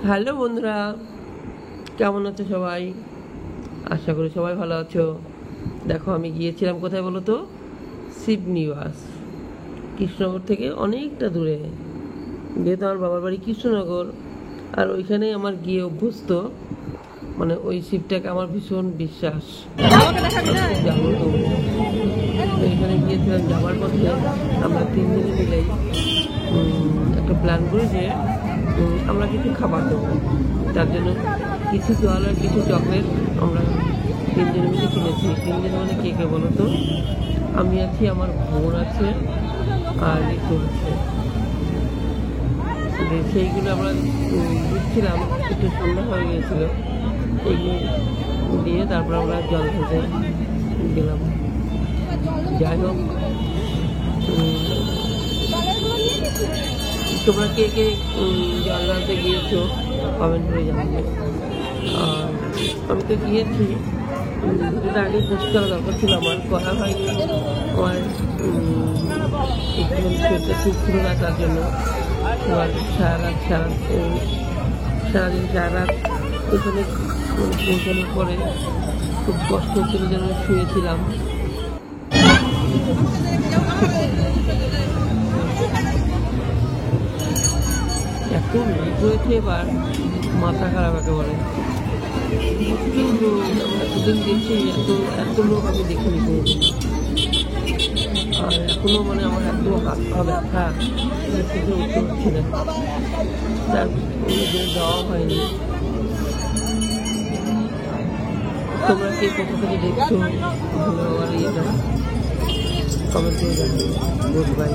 Hello বন্ধুরা, কেমন আছো সবাই? আশা করি সবাই ভালো আছো। দেখো, আমি গিয়েছিলাম কোথায় বলো তো? শিবনিবাস, কৃষ্ণনগর থেকে অনেকটা দূরে। যেহেতু আমার বাবার বাড়ি কৃষ্ণনগর, আর ওইখানেই আমার গিয়ে অভ্যস্ত। মানে ওই শিবটাকে আমার ভীষণ বিশ্বাস। যাবো তো এখানে গিয়েছিলাম। যাওয়ার পথে আমরা 3 দিনে মিলেই একটা প্ল্যান করে যে আমরা কিছু খাবার দেবো। তার জন্য কিছু জল আর কিছু চকলেট আমরা 3 জনে মিলে কিনেছি। 3 জন মানে কে কে বলো তো? আমি আছি, আমার বোন আছে, আর ঋতু আছে। সেইগুলো আমরা দিচ্ছিলাম, একটু সন্ধ্যা হয়ে গিয়েছিল। এইগুলো দিয়ে তারপর আমরা জল খেতে গেলাম। যাই হোক, তোমরা কে কে জল ঢালতে গিয়েছো কমেন্ট করে জানাবে। আর আমি তো গিয়েছি, ভিডিওটা আগে পোস্ট করা দরকার ছিল, আমার করা হয়নি। আমার একটু শরীরটা ঠিক ছিল না, তার জন্য আমার সারাদিন সারা রাত এখানে পৌঁছানোর পরে খুব কষ্ট হচ্ছিল, যেন শুয়েছিলাম। এত লেট হয়েছে, এবার মাথা খারাপ একেবারে। কিন্তু এতদিন দেখছি, এত লোক আমি দেখিনি কোনোদিন। আর এখনো মানে আমার এত হাত পা ব্যথা, থেকে উঠতে হচ্ছে না, তার অনুযায়ী যাওয়া হয়নি। তোমরা কে কোথা থেকে দেখছো ভালো, আর ইয়েটা কমেন্ট করে জানাবে। Good bye.